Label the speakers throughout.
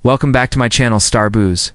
Speaker 1: Welcome back to my channel, Star Booze.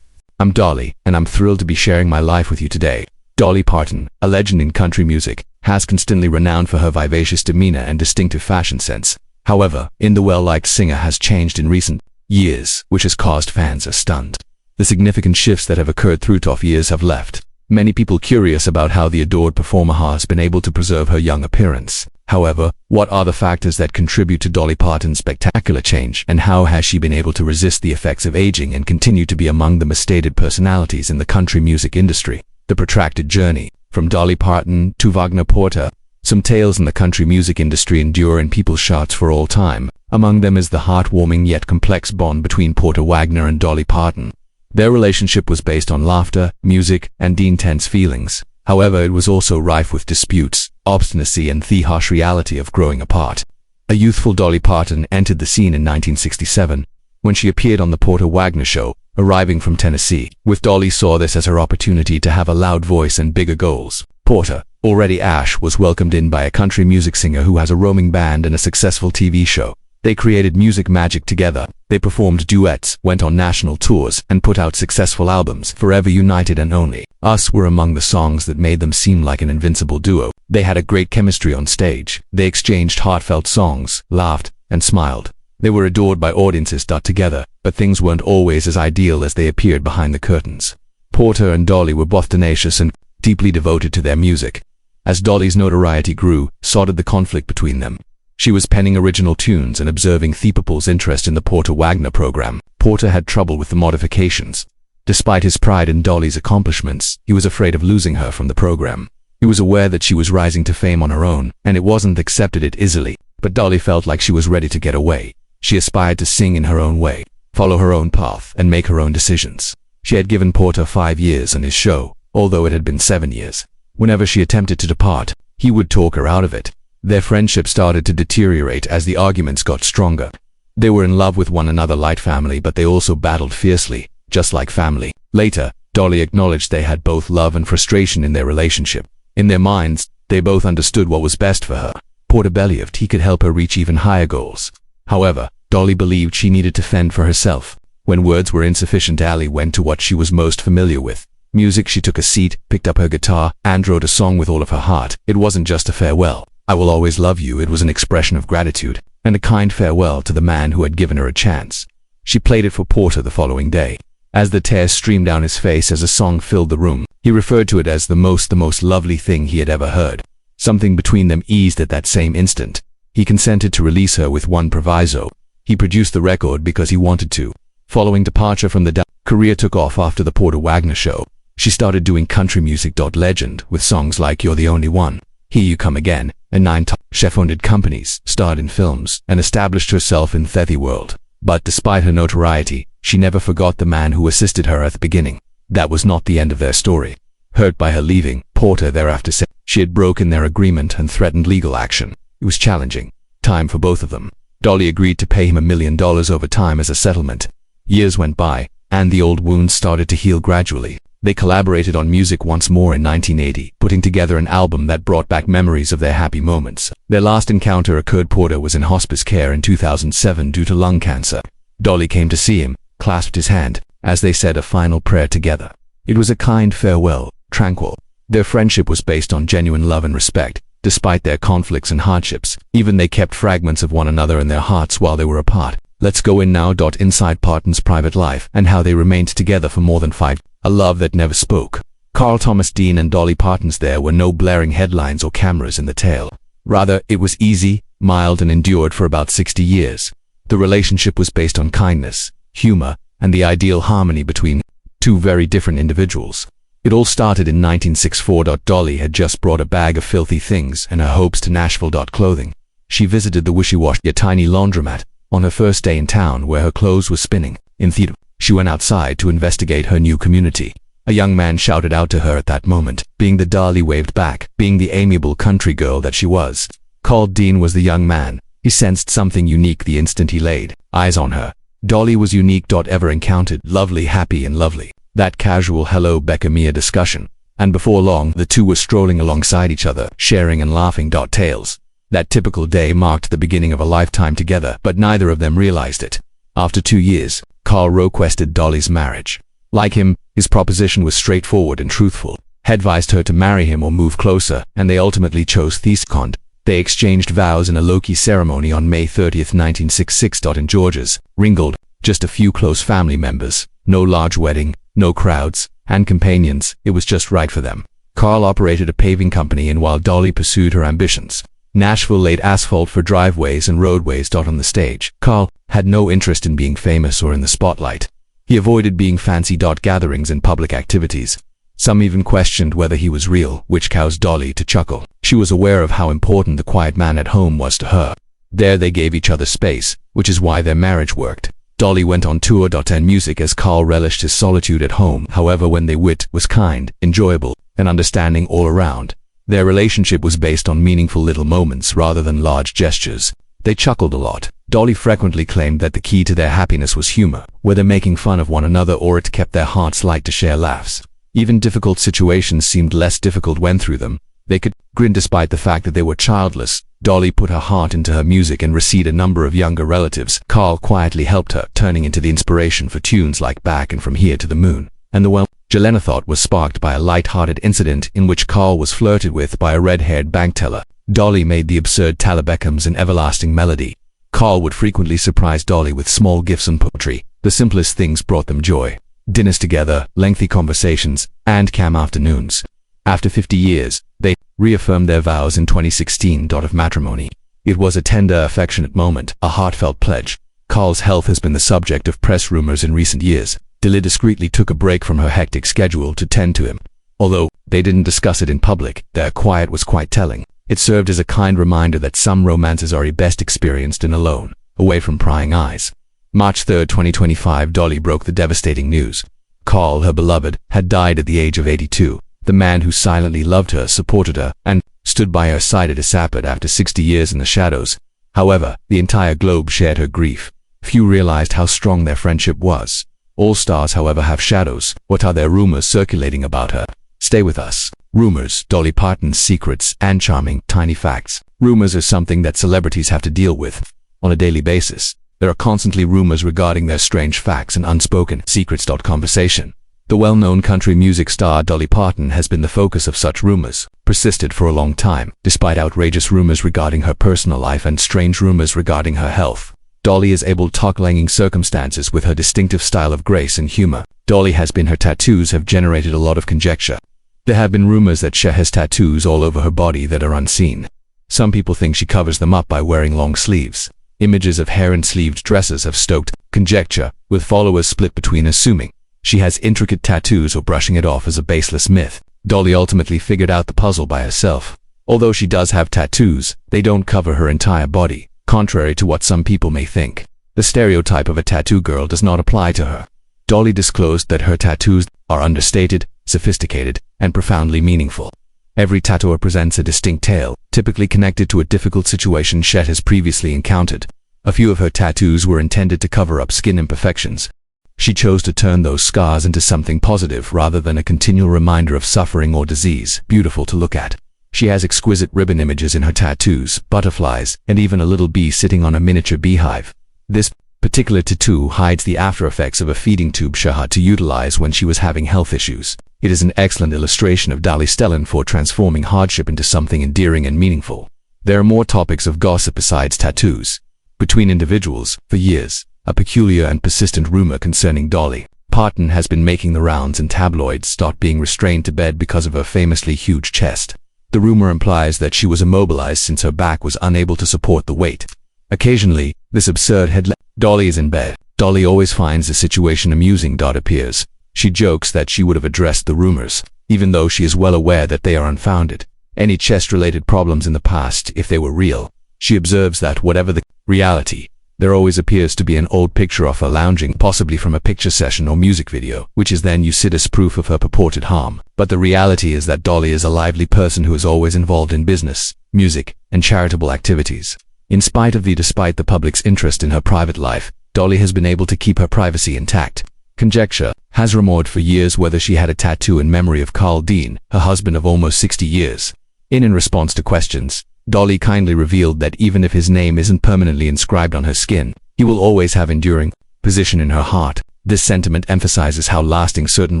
Speaker 2: I'm Dolly, and I'm thrilled to be sharing my life with you today. Dolly Parton, a legend in country music, has constantly renowned for her vivacious demeanor and distinctive fashion sense. However, the well-liked singer has changed in recent years, which has caused fans stunned. The significant shifts that have occurred through tough years have left many people curious about how the adored performer has been able to preserve her young appearance. However, what are the factors that contribute to Dolly Parton's spectacular change, and how has she been able to resist the effects of aging and continue to be among the most stated personalities in the country music industry? The protracted journey from Dolly Parton to Wagner Porter. Some tales in the country music industry endure in people's charts for all time. Among them is the heartwarming yet complex bond between Porter Wagoner and Dolly Parton. Their relationship was based on laughter, music, and intense feelings. However, it was also rife with disputes, obstinacy, and the harsh reality of growing apart. A youthful Dolly Parton entered the scene in 1967 when she appeared on the Porter Wagoner Show, arriving from Tennessee. With Dolly saw this as her opportunity to have a loud voice and bigger goals. Porter, already Ash, was welcomed in by a country music singer who has a roaming band and a successful TV show. They created music magic together. They performed duets, went on national tours, and put out successful albums. Forever United and Only Us were among the songs that made them seem like an invincible duo. They had a great chemistry on stage. They exchanged heartfelt songs, laughed, and smiled. They were adored by audiences. Together, but things weren't always as ideal as they appeared behind the curtains. Porter and Dolly were both tenacious and deeply devoted to their music. As Dolly's notoriety grew, so did the conflict between them. She was penning original tunes and observing people's interest in the Porter Wagoner program. Porter had trouble with the modifications. Despite his pride in Dolly's accomplishments, he was afraid of losing her from the program. He was aware that she was rising to fame on her own, and it wasn't accepted it easily. But Dolly felt like she was ready to get away. She aspired to sing in her own way, follow her own path, and make her own decisions. She had given Porter 5 years on his show, although it had been 7 years. Whenever she attempted to depart, he would talk her out of it. Their friendship started to deteriorate as the arguments got stronger. They were in love with one another like family, but they also battled fiercely, just like family. Later, Dolly acknowledged they had both love and frustration in their relationship. In their minds, they both understood what was best for her. Porter believed he could help her reach even higher goals. However, Dolly believed she needed to fend for herself. When words were insufficient, Dolly went to what she was most familiar with. Music. She took a seat, picked up her guitar, and wrote a song with all of her heart. It wasn't just a farewell. I will always love you. It was an expression of gratitude and a kind farewell to the man who had given her a chance. She played it for Porter the following day. As the tears streamed down his face as the song filled the room, he referred to it as the most lovely thing he had ever heard. Something between them eased at that same instant. He consented to release her with one proviso. He produced the record because he wanted to. Following departure from the career took off after the Porter Wagoner Show. She started doing country music. Legend with songs like You're the Only One, Here You Come Again, and 9 top chef-owned companies, starred in films, and established herself in the world. But despite her notoriety, she never forgot the man who assisted her at the beginning. That was not the end of their story. Hurt by her leaving, Porter thereafter said she had broken their agreement and threatened legal action. It was challenging time for both of them. Dolly agreed to pay him $1 million over time as a settlement. Years went by, and the old wounds started to heal gradually. They collaborated on music once more in 1980, putting together an album that brought back memories of their happy moments. Their last encounter occurred. Porter was in hospice care in 2007 due to lung cancer. Dolly came to see him, clasped his hand, as they said a final prayer together. It was a kind farewell, tranquil. Their friendship was based on genuine love and respect. Despite their conflicts and hardships, even they kept fragments of one another in their hearts while they were apart. Let's go in now. Inside Parton's private life and how they remained together for more than 5. A love that never spoke. Carl Thomas Dean and Dolly Parton's. There were no blaring headlines or cameras in the tale. Rather, it was easy, mild, and endured for about 60 years. The relationship was based on kindness, humor, and the ideal harmony between two very different individuals. It all started in 1964. Dolly had just brought a bag of filthy things and her hopes to Nashville. Clothing. She visited the wishy-washy, a tiny laundromat, on her first day in town where her clothes were spinning. In theater, she went outside to investigate her new community. A young man shouted out to her at that moment. Being the Dolly waved back, being the amiable country girl that she was. Called Dean was the young man. He sensed something unique the instant he laid eyes on her. Dolly was unique. Ever encountered lovely, happy, and lovely. That casual hello Becca Mia discussion. And before long, the two were strolling alongside each other, sharing and laughing. Tales. That typical day marked the beginning of a lifetime together, but neither of them realized it. After 2 years, Carl requested Dolly's marriage. Like him, his proposition was straightforward and truthful. He advised her to marry him or move closer, and they ultimately chose Thescond. They exchanged vows in a low-key ceremony on May 30th, 1966. In Georgia's Ringgold, just a few close family members, no large wedding, no crowds, and companions. It was just right for them. Carl operated a paving company, and while Dolly pursued her ambitions, Nashville laid asphalt for driveways and roadways. On the stage, Carl had no interest in being famous or in the spotlight. He avoided being fancy. Gatherings and public activities. Some even questioned whether he was real, which caused Dolly to chuckle. She was aware of how important the quiet man at home was to her. There they gave each other space, which is why their marriage worked. Dolly went on tour and music as Carl relished his solitude at home. However, when they wit was kind, enjoyable, and understanding all around. Their relationship was based on meaningful little moments rather than large gestures. They chuckled a lot. Dolly frequently claimed that the key to their happiness was humor, whether making fun of one another or it kept their hearts light to share laughs. Even difficult situations seemed less difficult when through them. They could grin despite the fact that they were childless. Dolly put her heart into her music and received a number of younger relatives. Carl quietly helped her, turning into the inspiration for tunes like Back and From Here to the Moon. And the Jelena thought was sparked by a light-hearted incident in which Carl was flirted with by a red-haired bank teller. Dolly made the absurd Tyler Beckham's An Everlasting Melody. Carl would frequently surprise Dolly with small gifts and poetry. The simplest things brought them joy. Dinners together, lengthy conversations, and calm afternoons. After 50 years, they reaffirmed their vows in 2016. Of matrimony. It was a tender, affectionate moment, a heartfelt pledge. Carl's health has been the subject of press rumors in recent years. Dolly discreetly took a break from her hectic schedule to tend to him. Although they didn't discuss it in public, their quiet was quite telling. It served as a kind reminder that some romances are best experienced in alone, away from prying eyes. March 3, 2025, Dolly broke the devastating news. Carl, her beloved, had died at the age of 82. The man who silently loved her, supported her, and stood by her side at a sapid after 60 years in the shadows. However, the entire globe shared her grief. Few realized how strong their friendship was. All stars, however, have shadows. What are there rumors circulating about her? Stay with us. Rumors, Dolly Parton's secrets, and charming, tiny facts. Rumors are something that celebrities have to deal with on a daily basis. There are constantly rumors regarding their strange facts and unspoken secrets. Conversation. The well-known country music star Dolly Parton has been the focus of such rumors, persisted for a long time, despite outrageous rumors regarding her personal life and strange rumors regarding her health. Dolly is able to tackling circumstances with her distinctive style of grace and humor. Her tattoos have generated a lot of conjecture. There have been rumors that she has tattoos all over her body that are unseen. Some people think she covers them up by wearing long sleeves. Images of hair and sleeved dresses have stoked conjecture, with followers split between assuming she has intricate tattoos or brushing it off as a baseless myth. Dolly ultimately figured out the puzzle by herself. Although she does have tattoos, they don't cover her entire body, contrary to what some people may think. The stereotype of a tattoo girl does not apply to her. Dolly disclosed that her tattoos are understated, sophisticated, and profoundly meaningful. Every tattoo presents a distinct tale, typically connected to a difficult situation she has previously encountered. A few of her tattoos were intended to cover up skin imperfections. She chose to turn those scars into something positive rather than a continual reminder of suffering or disease, beautiful to look at. She has exquisite ribbon images in her tattoos, butterflies, and even a little bee sitting on a miniature beehive. This particular tattoo hides the after effects of a feeding tube she had to utilize when she was having health issues. It is an excellent illustration of Dolly's talent for transforming hardship into something endearing and meaningful. There are more topics of gossip besides tattoos. Between individuals, for years, a peculiar and persistent rumor concerning Dolly Parton has been making the rounds in tabloids, being restrained to bed because of her famously huge chest. The rumor implies that she was immobilized since her back was unable to support the weight. Occasionally, this absurd headline, Dolly is in bed. Dolly always finds the situation amusing. Appears. She jokes that she would have addressed the rumors, even though she is well aware that they are unfounded. Any chest-related problems in the past, if they were real. She observes that whatever the reality, there always appears to be an old picture of her lounging, possibly from a picture session or music video, which is then used as proof of her purported harm. But the reality is that Dolly is a lively person who is always involved in business, music, and charitable activities. Despite the public's interest in her private life, Dolly has been able to keep her privacy intact. Conjecture has rumored for years whether she had a tattoo in memory of Carl Dean, her husband of almost 60 years. In response to questions, Dolly kindly revealed that even if his name isn't permanently inscribed on her skin, he will always have enduring position in her heart. This sentiment emphasizes how lasting certain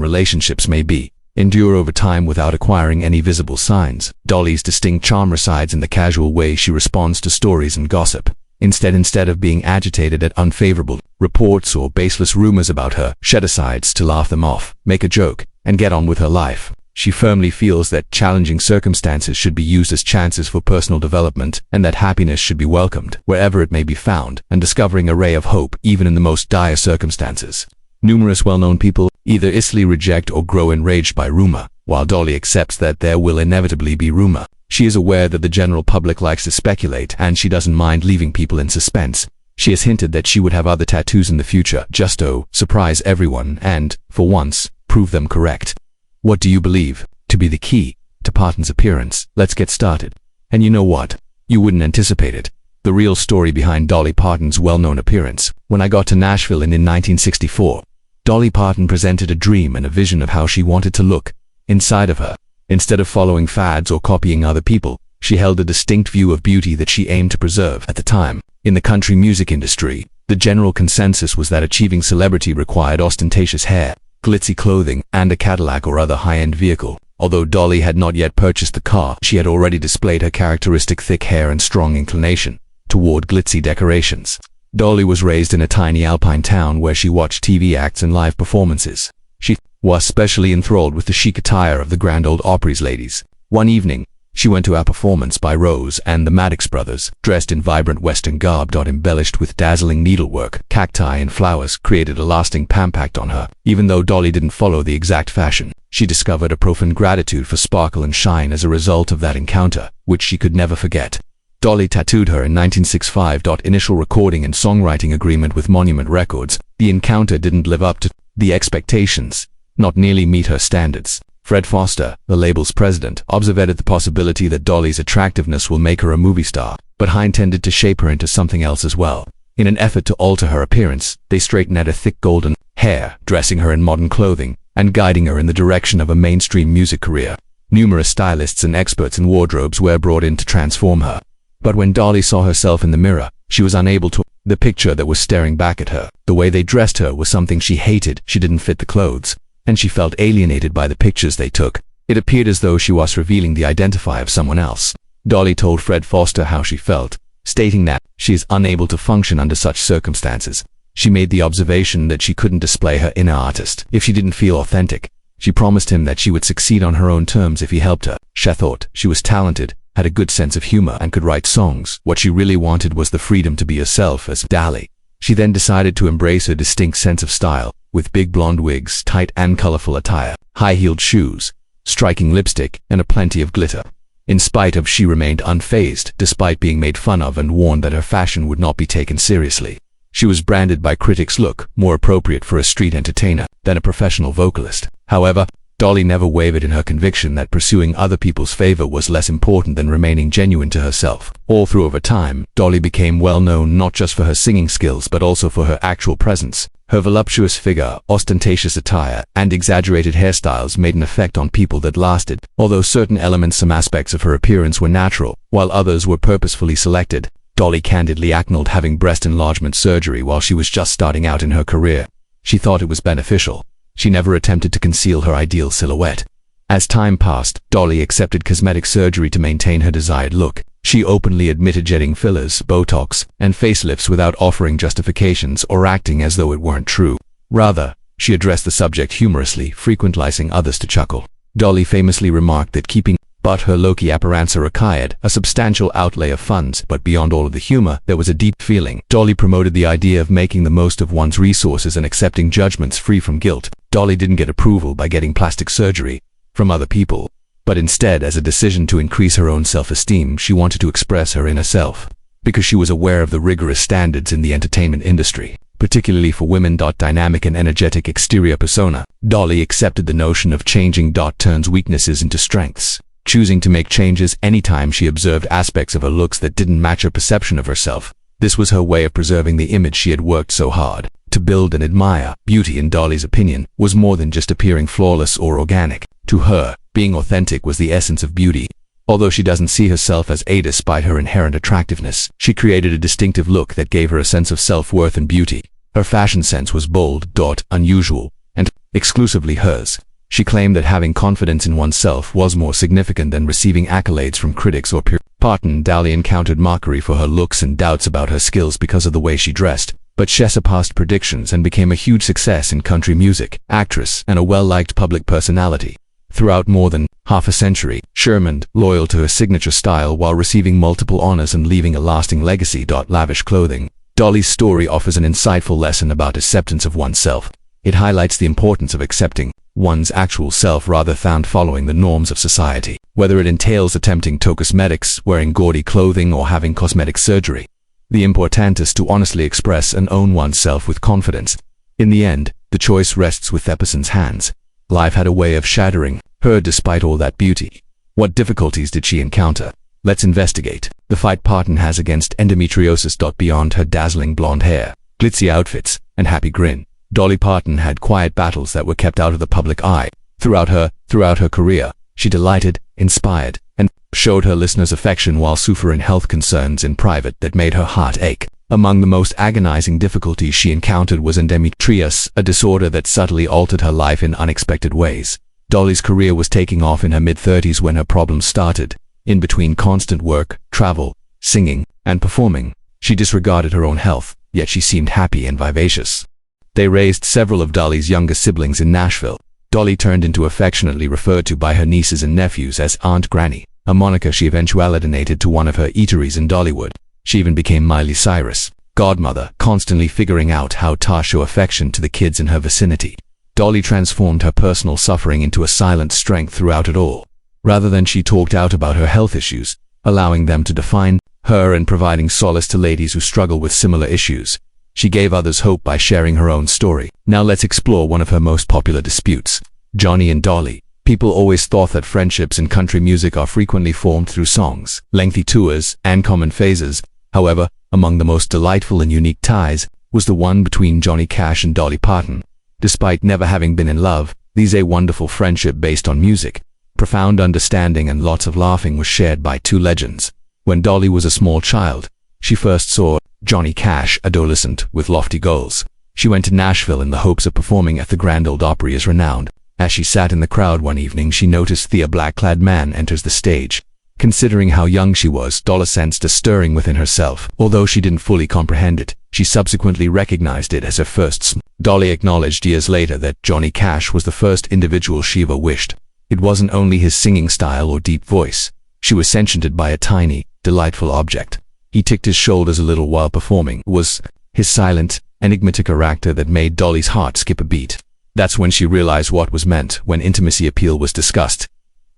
Speaker 2: relationships may be, endure over time without acquiring any visible signs. Dolly's distinct charm resides in the casual way she responds to stories and gossip. Instead of being agitated at unfavorable reports or baseless rumors about her, she decides to laugh them off, make a joke, and get on with her life. She firmly feels that challenging circumstances should be used as chances for personal development, and that happiness should be welcomed wherever it may be found, and discovering a ray of hope even in the most dire circumstances. Numerous well-known people either easily reject or grow enraged by rumor, while Dolly accepts that there will inevitably be rumor. She is aware that the general public likes to speculate, and she doesn't mind leaving people in suspense. She has hinted that she would have other tattoos in the future, just to surprise everyone and, for once, prove them correct. What do you believe to be the key to Parton's appearance? Let's get started. And you know what? You wouldn't anticipate it. The real story behind Dolly Parton's well-known appearance. When I got to Nashville in 1964, Dolly Parton presented a dream and a vision of how she wanted to look inside of her. Instead of following fads or copying other people, she held a distinct view of beauty that she aimed to preserve. At the time, in the country music industry, the general consensus was that achieving celebrity required ostentatious hair, glitzy clothing, and a Cadillac or other high-end vehicle. Although Dolly had not yet purchased the car, she had already displayed her characteristic thick hair and strong inclination toward glitzy decorations. Dolly was raised in a tiny alpine town where she watched TV acts and live performances. She was especially enthralled with the chic attire of the Grand Ole Opry's ladies. One evening, she went to a performance by Rose and the Maddox brothers, dressed in vibrant Western garb embellished with dazzling needlework. Cacti and flowers created a lasting impact on her. Even though Dolly didn't follow the exact fashion, she discovered a profound gratitude for sparkle and shine as a result of that encounter, which she could never forget. Dolly tattooed her in 1965. Initial recording and songwriting agreement with Monument Records. The encounter didn't live up to the expectations, not nearly meet her standards. Fred Foster, the label's president, observed the possibility that Dolly's attractiveness will make her a movie star, but he intended to shape her into something else as well. In an effort to alter her appearance, they straightened out her thick golden hair, dressing her in modern clothing, and guiding her in the direction of a mainstream music career. Numerous stylists and experts in wardrobes were brought in to transform her. But when Dolly saw herself in the mirror, she was unable to. The picture that was staring back at her, the way they dressed her, was something she hated. She didn't fit the clothes, and she felt alienated by the pictures they took. It appeared as though she was revealing the identity of someone else. Dolly told Fred Foster how she felt, stating that she is unable to function under such circumstances. She made the observation that she couldn't display her inner artist if she didn't feel authentic. She promised him that she would succeed on her own terms if he helped her. She thought she was talented, had a good sense of humor, and could write songs. What she really wanted was the freedom to be herself as Dolly. She then decided to embrace her distinct sense of style, with big blonde wigs, tight and colorful attire, high-heeled shoes, striking lipstick, and a plenty of glitter. In spite of, she remained unfazed, despite being made fun of and warned that her fashion would not be taken seriously. She was branded by critics look more appropriate for a street entertainer than a professional vocalist. However, Dolly never wavered in her conviction that pursuing other people's favor was less important than remaining genuine to herself. All through over time, Dolly became well known not just for her singing skills but also for her actual presence. Her voluptuous figure, ostentatious attire, and exaggerated hairstyles made an effect on people that lasted. Although some aspects of her appearance were natural, while others were purposefully selected, Dolly candidly acknowledged having breast enlargement surgery while she was just starting out in her career. She thought it was beneficial. She never attempted to conceal her ideal silhouette. As time passed, Dolly accepted cosmetic surgery to maintain her desired look. She openly admitted getting fillers, Botox, and facelifts without offering justifications or acting as though it weren't true. Rather, she addressed the subject humorously, frequently causing others to chuckle. Dolly famously remarked that keeping but her low-key appearance required a substantial outlay of funds, but beyond all of the humor, there was a deep feeling. Dolly promoted the idea of making the most of one's resources and accepting judgments free from guilt. Dolly didn't get approval by getting plastic surgery from other people, but instead, as a decision to increase her own self-esteem, she wanted to express her inner self, because she was aware of the rigorous standards in the entertainment industry, particularly for women. Dynamic and energetic exterior persona. Dolly accepted the notion of changing. Turns weaknesses into strengths, choosing to make changes anytime she observed aspects of her looks that didn't match her perception of herself. This was her way of preserving the image she had worked so hard to build and admire. Beauty, in Dolly's opinion, was more than just appearing flawless or organic. To her, being authentic was the essence of beauty. Although she doesn't see herself as a despite her inherent attractiveness, she created a distinctive look that gave her a sense of self-worth and beauty. Her fashion sense was bold, unusual, and exclusively hers. She claimed that having confidence in oneself was more significant than receiving accolades from critics or peers. Parton Dolly encountered mockery for her looks and doubts about her skills because of the way she dressed, but she surpassed predictions and became a huge success in country music, actress, and a well-liked public personality. Throughout more than half a century, she remained loyal to her signature style while receiving multiple honors and leaving a lasting legacy. Lavish clothing. Dolly's story offers an insightful lesson about acceptance of oneself. It highlights the importance of accepting one's actual self rather than following the norms of society, whether it entails attempting cosmetics, wearing gaudy clothing, or having cosmetic surgery. The important is to honestly express and own oneself with confidence. In the end, the choice rests with the person's hands. Life had a way of shattering her despite all that beauty. What difficulties did she encounter? Let's investigate. The fight Parton has against endometriosis. Beyond her dazzling blonde hair, glitzy outfits, and happy grin, Dolly Parton had quiet battles that were kept out of the public eye. Throughout her career, she delighted, inspired, and showed her listeners affection while suffering health concerns in private that made her heart ache. Among the most agonizing difficulties she encountered was endometriosis, a disorder that subtly altered her life in unexpected ways. Dolly's career was taking off in her mid-30s when her problems started. In between constant work, travel, singing, and performing, she disregarded her own health, yet she seemed happy and vivacious. They raised several of Dolly's younger siblings in Nashville. Dolly turned into affectionately referred to by her nieces and nephews as Aunt Granny, a moniker she eventually donated to one of her eateries in Dollywood. She even became Miley Cyrus' godmother, constantly figuring out how to show affection to the kids in her vicinity. Dolly transformed her personal suffering into a silent strength throughout it all. Rather than she talked out about her health issues, allowing them to define her and providing solace to ladies who struggle with similar issues. She gave others hope by sharing her own story. Now let's explore one of her most popular disputes. Johnny and Dolly. People always thought that friendships in country music are frequently formed through songs, lengthy tours, and common phases. However, among the most delightful and unique ties was the one between Johnny Cash and Dolly Parton. Despite never having been in love, these a wonderful friendship based on music. Profound understanding and lots of laughing was shared by two legends. When Dolly was a small child, she first saw Johnny Cash, adolescent with lofty goals. She went to Nashville in the hopes of performing at the Grand Ole Opry as renowned. As she sat in the crowd one evening, she noticed a black-clad man enters the stage. Considering how young she was, Dolly sensed a stirring within herself. Although she didn't fully comprehend it, she subsequently recognized it as her first. Dolly acknowledged years later that Johnny Cash was the first individual she ever wished. It wasn't only his singing style or deep voice. She was enchanted by a tiny, delightful object. He ticked his shoulders a little while performing. It was his silent, enigmatic character that made Dolly's heart skip a beat. That's when she realized what was meant when intimacy appeal was discussed.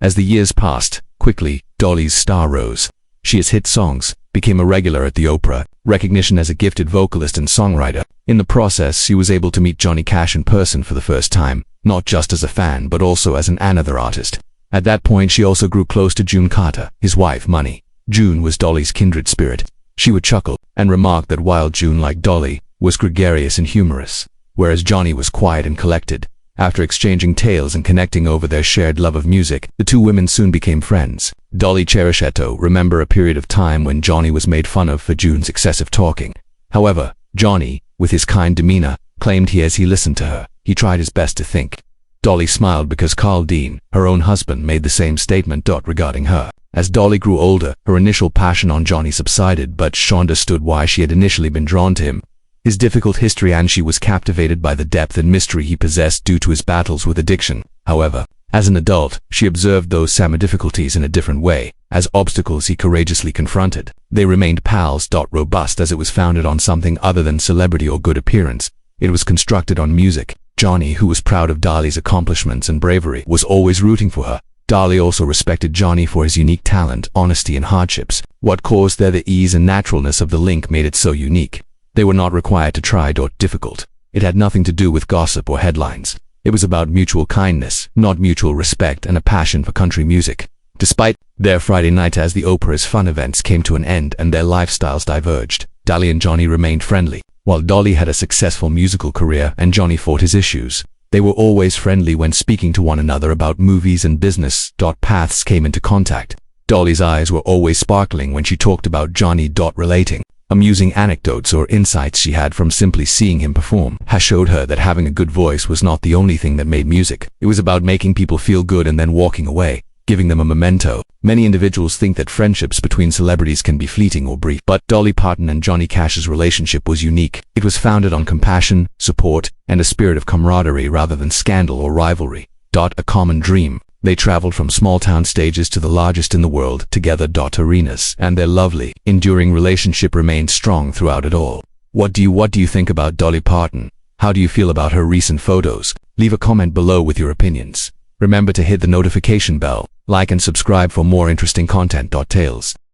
Speaker 2: As the years passed, quickly, Dolly's star rose. She has hit songs, became a regular at the opera, recognition as a gifted vocalist and songwriter. In the process, she was able to meet Johnny Cash in person for the first time, not just as a fan but also as another artist. At that point, she also grew close to June Carter, his wife, Money. June was Dolly's kindred spirit. She would chuckle and remark that while June, like Dolly, was gregarious and humorous, whereas Johnny was quiet and collected. After exchanging tales and connecting over their shared love of music, the two women soon became friends. Dolly Cherishetto remember a period of time when Johnny was made fun of for June's excessive talking. However, Johnny, with his kind demeanor, claimed as he listened to her, he tried his best to think. Dolly smiled because Carl Dean, her own husband, made the same statement regarding her. As Dolly grew older, her initial passion on Johnny subsided, but she understood why she had initially been drawn to him. His difficult history, and she was captivated by the depth and mystery he possessed due to his battles with addiction. However, as an adult, she observed those same difficulties in a different way, as obstacles he courageously confronted. They remained pals. Robust as it was founded on something other than celebrity or good appearance. It was constructed on music. Johnny, who was proud of Dolly's accomplishments and bravery, was always rooting for her. Dolly also respected Johnny for his unique talent, honesty, and hardships. What caused the ease and naturalness of the link made it so unique. They were not required to try. Difficult. It had nothing to do with gossip or headlines. It was about mutual kindness, not mutual respect, and a passion for country music. Despite their Friday night as the opera's fun events came to an end and their lifestyles diverged, Dolly and Johnny remained friendly. While Dolly had a successful musical career and Johnny fought his issues, they were always friendly when speaking to one another about movies and business. Paths came into contact. Dolly's eyes were always sparkling when she talked about Johnny. Relating. amusing anecdotes or insights she had from simply seeing him perform has showed her that having a good voice was not the only thing that made music. It was about making people feel good and then walking away, giving them a memento. Many individuals think that friendships between celebrities can be fleeting or brief, but Dolly Parton and Johnny Cash's relationship was unique. It was founded on compassion, support, and a spirit of camaraderie rather than scandal or rivalry. A common dream. They traveled from small-town stages to the largest in the world, together. Arenas, and their lovely, enduring relationship remained strong throughout it all. What do you think about Dolly Parton? How do you feel about her recent photos? Leave a comment below with your opinions. Remember to hit the notification bell, like and subscribe for more interesting content. Tales.